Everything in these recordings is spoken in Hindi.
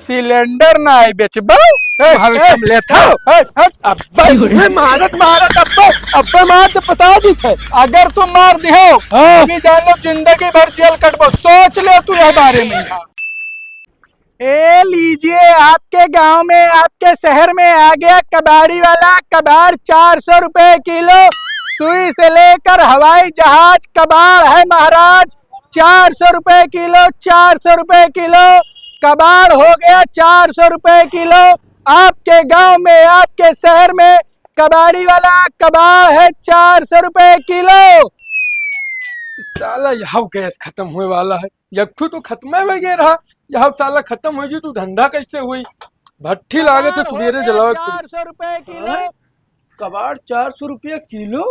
सिलेंडर ना आई बेचबो मारत मारत अब्बे मार तो पता दी थे। अगर तू मार दियो अभी जान लो जिंदगी भर जेल कटबो। सोच ले तू यह बारे में। ए लीजिए आपके गांव में आपके शहर में आ गया कबाड़ी वाला। कबाड़ 400 रुपए किलो। सुई से लेकर हवाई जहाज कबाड़ है महाराज। 400 रुपए किलो। 400 रुपए किलो कबाड़ हो गया। 400 रुपए किलो। आपके गांव में आपके शहर में कबाड़ी वाला कबाड़ है 400 रुपए किलो। साला यह गैस खत्म हुए वाला है। यकठू तो खत्म है गए रहा। यह साला खत्म हो जी तो धंधा कैसे हुई। भट्ठी लागे तो सवेरे जलाओ। 400 रुपए किलो कबाड़ 400 रुपया किलो।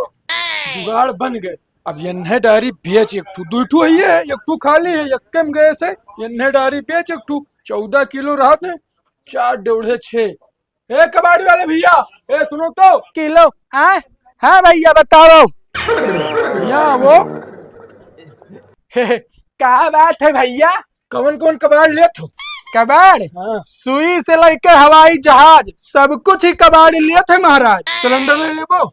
जुगाड़ बन गए। अब यन्हे डायरी बेच एकठू दूठू है एकठू खाली है यक्कम गए से यन्हे डायरी बेच एकठू 14 किलो रहा थे 4 डेढ़े 6। ए कबाड़ी वाले भैया ए सुनो तो किलो। हाँ भैया बताओ। भैया वो क्या बात है भैया। कौन कौन कबाड़ ले थो। कबाड़ सुई से लेकर हवाई जहाज सब कुछ ही कबाड़ लिए थे महाराज। सिलेंडर ले लेबो।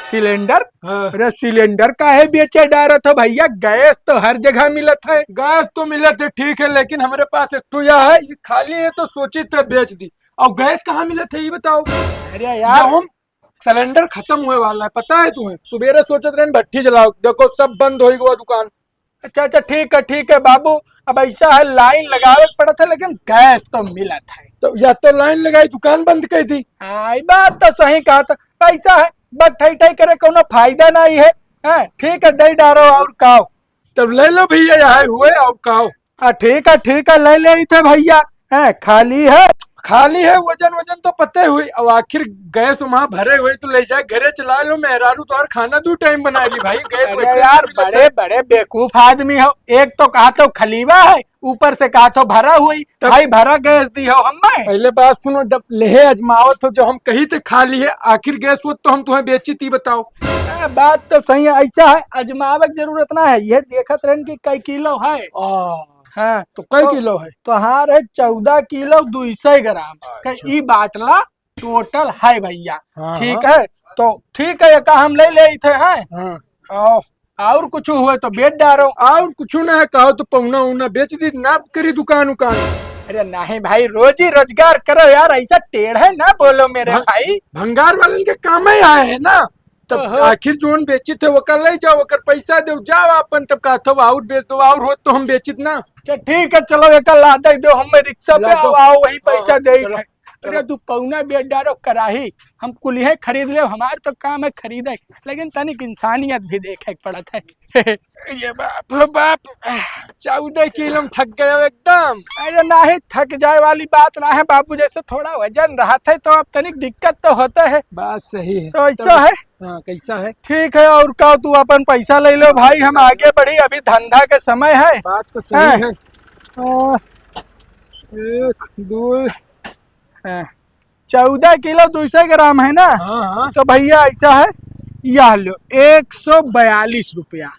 सिलेंडर हाँ। अरे सिलेंडर काहे बेचे डारा था भैया। गैस तो हर जगह मिलत है। गैस तो मिलत है ठीक है लेकिन हमारे पास एक तो यह है ये खाली है तो सोची तो बेच दी। और गैस कहाँ मिलत है ये बताओ। अरे यार हम सिलेंडर खत्म हुए वाला है पता है तुम्हें। सवेरे सोचत रहे भट्ठी जलाओ देखो सब बंद हो गया दुकान। अच्छा ठीक है बाबू। अब ऐसा है लाइन लगावे पड़ा था लेकिन गैस तो मिला था। तो या तो लाइन लगाई दुकान बंद कर दी। हाँ बात तो सही कहा था। पैसा है बस ठई ठई करे कोनो फायदा नहीं है। ठीक है दे डारो और काओ। तब ले लो भैया यहाँ हुए और काओ। ठीक है ले ले थे भैया। खाली है वजन वजन तो पते हुई। अब आखिर गैस वहाँ भरे हुए तो ले जाए घरे चला लो। मेहरारू तो हर खाना 2 टाइम बनाएगी भाई गैस। अरे यार बड़े बड़े बेवकूफ आदमी हो। एक तो कहा तो खलीवा है ऊपर से कहा तो भरा हुई। तो भाई भरा गैस दी हो हमें। पहले बात सुनो जब लेहे अजमाओ तो जो हम कही थे खाली है आखिर गैस वो तो हम तुम्हें बेची थी बताओ। बात तो सही है। ऐसा है अजमावे की जरूरत ना है। ये देखत रहन की कई किलो है। हाँ तो कई किलो है। तो हार है 14 किलो 200 ग्राम। ई बाटला टोटल है भैया। ठीक है तो ठीक है का हम ले ले थे हैं। और कुछ हुए तो बेच डारो। और कुछ ना है कहो तो पौना उना बेच दी ना करी दुकान उकान। अरे नहीं भाई रोजी रोजगार करो यार। ऐसा टेढ़े ना बोलो मेरे भाई। भंगार वाले के काम ही आए है ना। तब आखिर जोन बेची थे वो कर ले जाओ कर पैसा दो जाओ अपन। तब कहा था और बेच दो और हो तो हम बेचित ना। ठीक है चलो एक लादा दो हमें रिक्शा पे आओ वही पैसा दे। अरे तू पौना बेच डारो कराही हम कुल्हे खरीद ले। हमारे तो काम है खरीदे लेकिन तनिक इंसानियत भी देखे पड़त है। ये बाप 14 किलो में थक गए एकदम। अरे नहीं थक जाए वाली बात ना है बाबू। जैसे थोड़ा वजन रहा था तो अब तनिक दिक्कत तो होता है। बात सही है तो ऐसा है। कैसा है ठीक है और का तू अपन पैसा ले लो भाई। हम आगे बढ़ी अभी धंधा के समय है। बात तो सही है। 1 2 14 किलो 200 ग्राम है ना। तो भैया ऐसा है यह लो 142 रुपया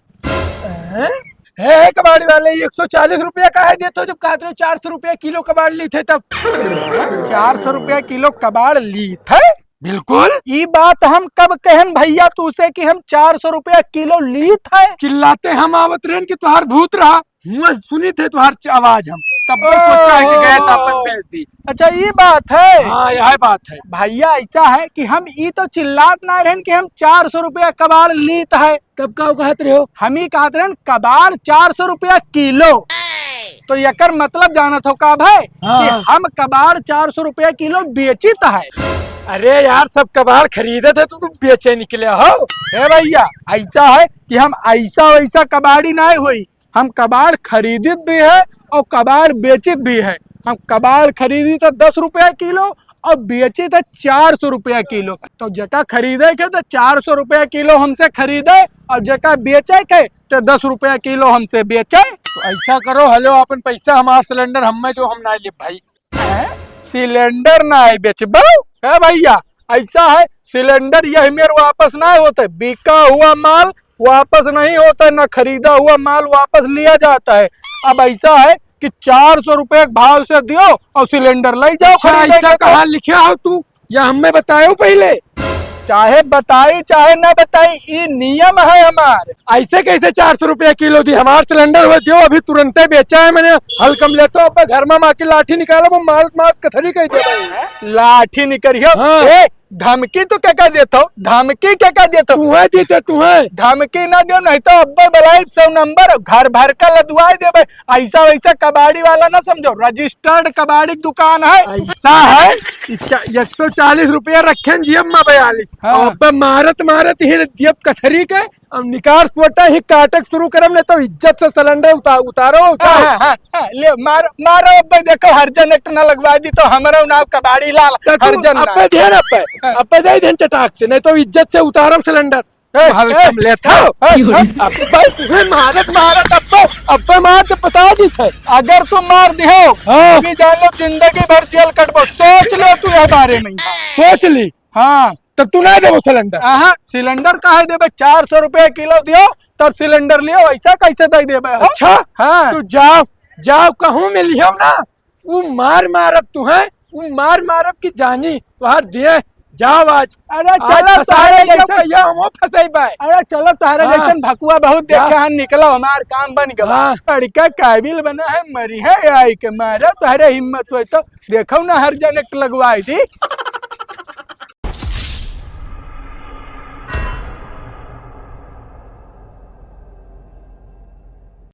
है। कबाड़ी वाले 140 रुपया का है देते जब कहते हो 400 रुपया किलो कबाड़ ली थे तब। 400 रुपया किलो कबाड़ ली थे। बिल्कुल ये बात हम कब कहन भैया तुझसे कि हम 400 रुपया किलो ली थे। चिल्लाते हम आवत रेन की तुहार भूत रहा सुनी थे तुहार आवाज हम तब सोचा है कि गैस अपन बेच दी। अच्छा ये बात है। हाँ यह बात है भैया ऐसा है कि हम ये तो चिल्लात ना रहन कि हम 400 रुपया कबाड़ लीत है। तब का कहते रहे हो। हम ही कहते रहन कबाड़ 400 रुपया किलो। तो यकर मतलब जाना था का भाई कि हम कबाड़ 400 रुपया किलो बेचित है। अरे यार सब कबाड़ खरीदे थे तो तुम बेचे निकले हो। भैया ऐसा है कि हम ऐसा वैसा कबाड़ी नहीं हुई। हम कबाड़ खरीदित भी है और कबाड़ बेचित भी है। हम कबाड़ खरीदी तो 10 रुपया किलो और बेची तो 400 रुपया किलो। तो जका खरीदे के तो 400 रुपया किलो हमसे खरीदे और जका बेचे के तो 10 रुपया किलो हमसे बेचे। तो ऐसा करो हेलो अपन पैसा हमारा सिलेंडर हमें जो हम ना ले भाई। सिलेंडर ना बेचबो है भैया। ऐसा है सिलेंडर यह मेरे वापस ना होते। बिका हुआ माल वापस नहीं होता। न खरीदा हुआ माल वापस लिया जाता है। अब ऐसा है कि 400 रुपए के भाव से दियो और सिलेंडर ले जाओ। अच्छा खरीदे ऐसा के तो। कहाँ लिखा हो तू, या हमें बतायो पहले। चाहे बताई चाहे ना बताई, ये नियम है हमारे। ऐसे कैसे 400 रुपया किलो दी? हमार सिलेंडर हुआ दियो, अभी तुरंत बेचा है मैंने। हल्कम लेते हो घर में माँ की लाठी निकालो, वो मार मार कथरी कह दे भाई। लाठी निकरियो। हाँ। ए, धमकी तो क्या देता हो? धमकी क्या देता हो? तुम्हें दीते तुम्हें धमकी ना दो, नहीं तो अब्बर बलाई 100 नंबर घर भर का लदवाई देवे। ऐसा वैसा कबाड़ी वाला ना समझो, रजिस्टर्ड कबाड़ी की दुकान है। ऐसा है। 140 रुपया रखे जेब में 42। हाँ। अब मारत मारत ही जेब कथरी के अब निकास पोटा ही काटक शुरू करम, नहीं तो इज्जत से सिलेंडर उतारो। ले मारो अब्बर, देखो हरजन एक ना लगवा दी तो हमारा नाव कबाड़ी लाल हरजन ना। अब्बे ध्यान अब्बे दे ध्यान चटाक से, नहीं तो इज्जत से उतारम सिलेंडर। हल्कम लेता अब्बे मारत मारत अब्बे मार तो पता दी थे। अगर तुम मार दियो हाँ। कि जान लो जिंदगी भर जेल कटबो। सोच ले तू ये बारे में। सोच ली हाँ, तब तू नहीं देवो सिलेंडर। हाँ, सिलेंडर काहे देबे? 400 रुपए किलो दियो तब सिलेंडर लियो, ऐसा कैसे दे देबे? अच्छा हाँ। तू जाओ जाओ कहूँ मिलियो ना, वो मार मारब तू है, वो मार मारब की जानी तुहार दिए। जाओ आज। अरे चलो तारे जैसे, अरे चलो तारे हाँ। जैसे भकुआ बहुत जा। देखा है, निकलो हमार काम बन गया। हाँ। लड़का काबिल बना है, मरी है आई के मारा तारे हिम्मत हो तो देखो ना हर जन लगवाई थी।